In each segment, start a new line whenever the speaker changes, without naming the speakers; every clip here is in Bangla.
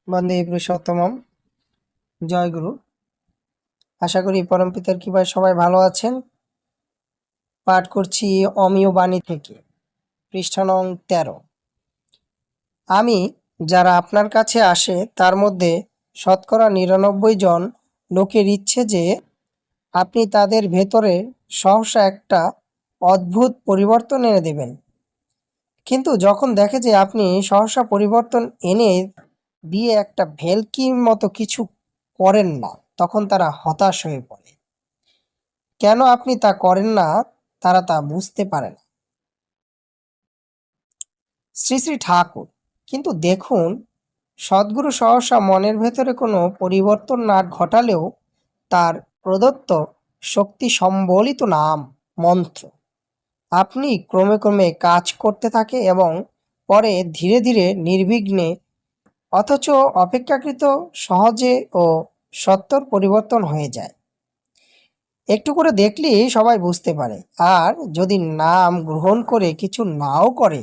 বন্দে পুরুষোত্তমম। জয় গুরু। আশা করি পরম পিতার কৃপায় সবাই ভালো আছেন। পাঠ করছি অমিয় বাণী থেকে, পৃষ্ঠা নং 13। আমি যারা আপনার কাছে আসে তার মধ্যে শতকরা 99 জন লোকের ইচ্ছে যে আপনি তাদের ভেতরে সহসা একটা অদ্ভুত পরিবর্তন এনে দেবেন, কিন্তু যখন দেখে যে আপনি সহসা পরিবর্তন এনে দিয়ে একটা ভেলকির মতো কিছু করেন না, তখন তারা হতাশ হয়ে পড়ে। কেন আপনি তা করেন না তারা তা বুঝতে পারে না। শ্রী শ্রী ঠাকুর। কিন্তু দেখুন, সদ্গুরু সহসা মনের ভেতরে কোনো পরিবর্তন না ঘটালেও তার প্রদত্ত শক্তি সম্বলিত নাম মন্ত্র আপনি ক্রমে ক্রমে কাজ করতে থাকে এবং পরে ধীরে ধীরে নির্বিঘ্নে, অথচ অপেক্ষাকৃত সহজে ও সত্বর পরিবর্তন হয়ে যায়। একটু করে দেখলেই সবাই বুঝতে পারে। আর যদি নাম গ্রহণ করে কিছু নাও করে,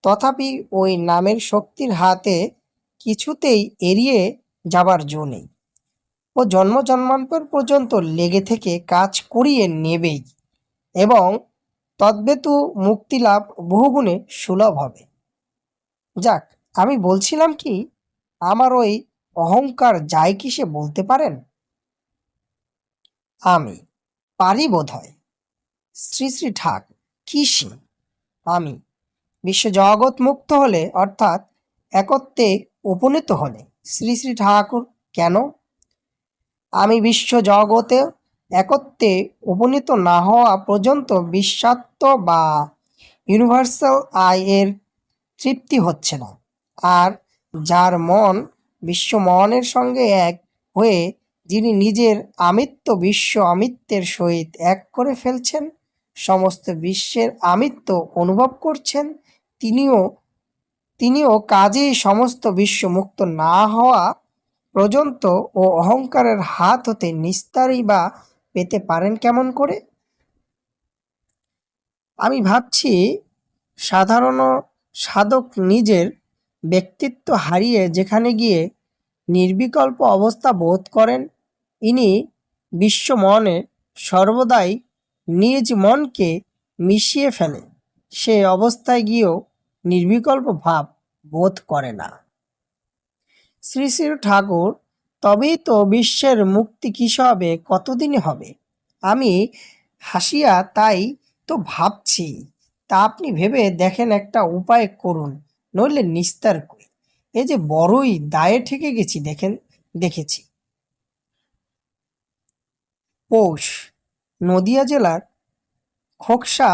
তথাপি ওই নামের শক্তির হাতে কিছুতেই এড়িয়ে যাবার জো নেই। ও জন্ম জন্মান্তর পর্যন্ত লেগে থেকে কাজ করিয়ে নেবেই, এবং তদ্বেতু মুক্তিলাভ বহুগুণে সুলভ হবে। যাক, আমি বলছিলাম কি, আমার ওই অহংকার যায় কি সে বলতে পারেন? আমি পারি বোধ হয়। শ্রী শ্রী ঠাকুর। কি সে আমি? বিশ্বজগৎ মুক্ত হলে, অর্থাৎ একত্বে উপনীত হলে। শ্রী শ্রী ঠাকুর। কেন? আমি বিশ্ব জগতে একত্বে উপনীত না হওয়া পর্যন্ত বিশ্বাত্ম বা ইউনিভার্সাল আই এর তৃপ্তি হচ্ছে না। আর যার মন বিশ্ব মনের সঙ্গে এক হয়ে, যিনি নিজের আমিত্ব বিশ্ব আমিত্বের সহিত এক করে ফেলছেন, সমস্ত বিশ্বের আমিত্ব অনুভব করছেন, তিনিও তিনিও কাজেই সমস্ত বিশ্ব মুক্ত না হওয়া পর্যন্ত ও অহংকারের হাত হতে নিস্তারই বা পেতে পারেন কেমন করে? আমি ভাবছি, সাধারণ সাধক নিজের ব্যক্তিত্ব হারিয়ে যেখানে গিয়ে নির্বিকল্প অবস্থা বোধ করেন, ইনি বিশ্ব মনে সর্বদাই নিজ মনকে মিশিয়ে ফেলে, সে অবস্থায় গিয়েও নির্বিকল্প ভাব বোধ করে না। শ্রী শ্রী ঠাকুর। তবেই তো বিশ্বের মুক্তি কিসে হবে, কতদিনে হবে? আমি হাসিয়া তাই তো ভাবছি। তা আপনি ভেবে দেখেন, একটা উপায় করুন, নইলে নিস্তার কই। এ যে বড়ই দায়ে ঠেকে গেছি দেখেছি। পৌষ। নদিয়া জেলার খোকসা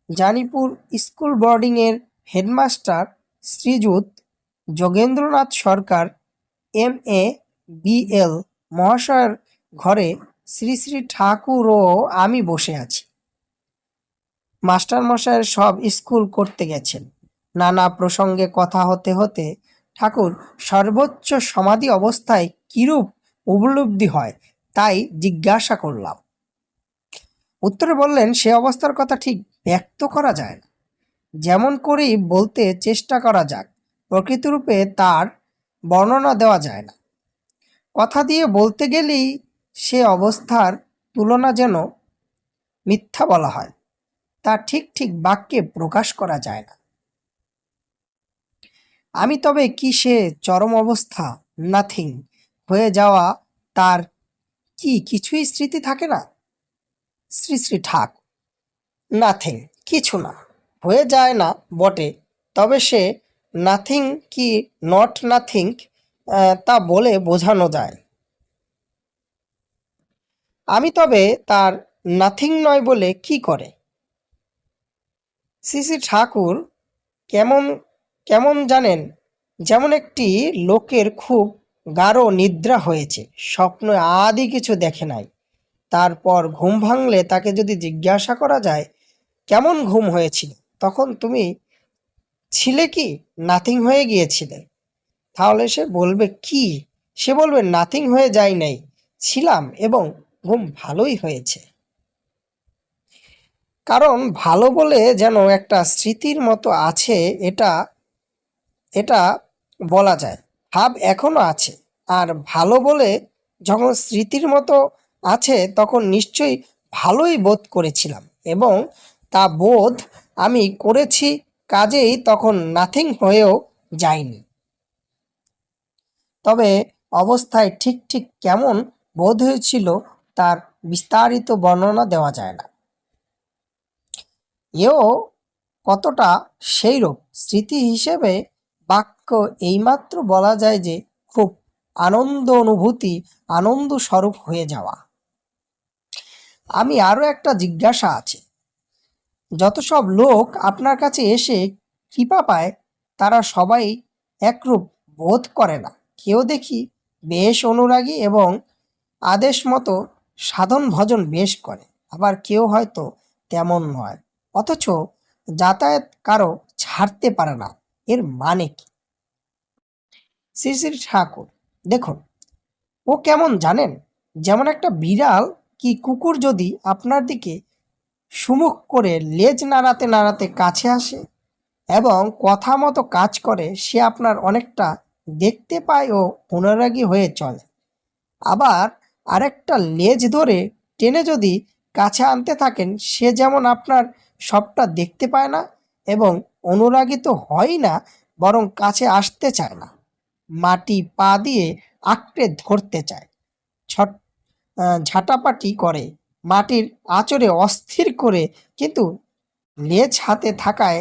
জানিপুর স্কুল বোর্ডিংয়ের হেডমাস্টার শ্রীযুত যোগেন্দ্রনাথ সরকার MA BL মহাশয়ের ঘরে শ্রী শ্রী ঠাকুর ও আমি বসে আছি। মাস্টারমশায়ের সব স্কুল করতে গেছেন। নানা প্রসঙ্গে কথা হতে হতে ঠাকুর সর্বোচ্চ সমাধি অবস্থায় কিরূপ উপলব্ধি হয় তাই জিজ্ঞাসা করলাম। উত্তরে বললেন, সে অবস্থার কথা ঠিক ব্যক্ত করা যায় না, যেমন করেই বলতে চেষ্টা করা যাক, প্রকৃতরূপে তার বর্ণনা দেওয়া যায় না। কথা দিয়ে বলতে গেলেই সে অবস্থার তুলনা যেন মিথ্যা বলা হয়, তা ঠিক ঠিক বাক্যে প্রকাশ করা যায় না। আমি তবে কি সে চরম অবস্থা, নাথিং হয়ে যাওয়া, তার কি কিছুই স্মৃতি থাকে না? শ্রী শ্রী ঠাকুর। নাথিং, কিছু না, হয়ে যায় না বটে, তবে সে নাথিং কি নট নাথিং তা বলে বোঝানো যায়। আমি তবে তার নাথিং নয় বলে কি করে? শ্রী শ্রী ঠাকুর। কেমন কেমন জানেন, যেমন একটি লোকের খুব গাঢ় নিদ্রা হয়েছে, স্বপ্ন আদি কিছু দেখে নাই, তারপর ঘুম ভাঙলে তাকে যদি জিজ্ঞাসা করা যায় কেমন ঘুম হয়েছিল, তখন তুমি ছিলে কি নাথিং হয়ে গিয়েছিলে, তাহলে সে বলবে কি? সে বলবে নাথিং হয়ে যায় নাই, ছিলাম, এবং ঘুম ভালোই হয়েছে। কারণ ভালো বলে যেন একটা স্মৃতির মতো আছে, এটা এটা বলা যায়। ভাব এখনো আছে। আর ভালো বলে যখন স্মৃতির মতো আছে তখন নিশ্চয়ই ভালোই বোধ করেছিলাম, এবং তা বোধ আমি করেছি, কাজেই তখন নাথিং হয়েও যায়নি। তবে অবস্থায় ঠিক ঠিক কেমন বোধ হয়েছিল তার বিস্তারিত বর্ণনা দেওয়া যায় না। এও কতটা সেইরূপ স্মৃতি হিসেবে বাক্য এইমাত্র বলা যায় যে খুব আনন্দ অনুভূতি, আনন্দ স্বরূপ হয়ে যাওয়া। আমি আরও একটা জিজ্ঞাসা আছে। যত সব লোক আপনার কাছে এসে কৃপা পায় তারা সবাই একরূপ বোধ করে না। কেউ দেখি বেশ অনুরাগী এবং আদেশ মতো সাধন ভজন বেশ করে, আবার কেউ হয়তো তেমন নয়, অথচ যাতায়াত কারো ছাড়তে পারে না। এর মানে কি? শ্রী শ্রী ঠাকুর, দেখুন, ও কেমন জানেন? যেমন একটা বিড়াল কি কুকুর যদি আপনার দিকে সুমুখ করে লেজ নাড়াতে নাড়াতে কাছে আসে এবং কথা মতো কাজ করে, সে আপনার অনেকটা দেখতে পায় ও অনুরাগী হয়ে চলে। আবার আরেকটা লেজ ধরে টেনে যদি কাছে আনতে থাকেন, সে যেমন আপনার সবটা দেখতে পায় না এবং অনুরাগী তো হয়ই না, বরং কাছে আসতে চায় না, মাটি পা দিয়ে আঁকড়ে ধরতে চায়, ছট ঝাঁটাপাটি করে, মাটির আঁচড়ে অস্থির করে, কিন্তু লেজ হাতে থাকায়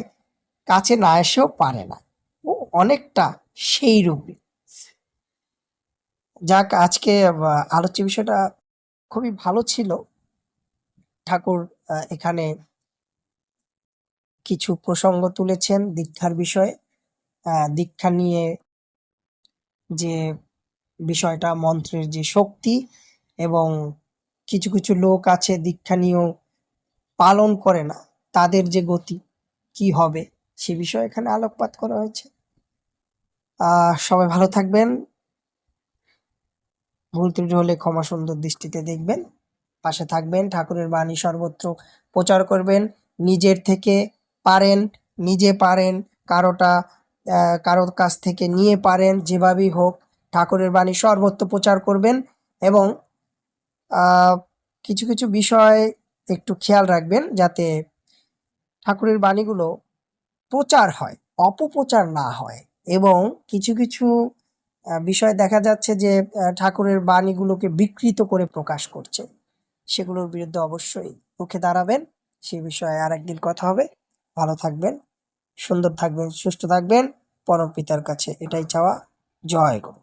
কাছে না এসেও পারে না। ও অনেকটা সেই রূপে। যাক, আজকে আলোচ্য বিষয়টা খুবই ভালো ছিল। ঠাকুর এখানে কিছু প্রসঙ্গ তুলেছেন দীক্ষার বিষয়ে। দীক্ষা নিয়ে যে বিষয়টা, মন্ত্রের যে শক্তি, এবং কিছু কিছু লোক আছে দীক্ষা নিয়েও পালন করে না, তাদের যে গতি কি হবে সে বিষয়ে এখানে আলোকপাত করা হয়েছে। সবাই ভালো থাকবেন। ভুল ত্রুটি হলে ক্ষমা সুন্দর দৃষ্টিতে দেখবেন। পাশে থাকবেন, ঠাকুরের বাণী সর্বত্র প্রচার করবেন। নিজের থেকে পারেন, নিজে পারেন, কারোটা কারোর কাছ থেকে নিয়ে পারেন, যেভাবেই হোক ঠাকুরের বাণী সর্বত্র প্রচার করবেন। এবং কিছু কিছু বিষয় একটু খেয়াল রাখবেন যাতে ঠাকুরের বাণীগুলো প্রচার হয়, অপপ্রচার না হয়। এবং কিছু কিছু বিষয় দেখা যাচ্ছে যে ঠাকুরের বাণীগুলোকে বিকৃত করে প্রকাশ করছে, সেগুলোর বিরুদ্ধে অবশ্যই রুখে দাঁড়াবেন। সে বিষয়ে আর একদিন কথা হবে। ভালো থাকবেন, সুন্দর থাকবেন, সুস্থ থাকবেন। পরম পিতার কাছে এটাই চাওয়া। জয় গুরু।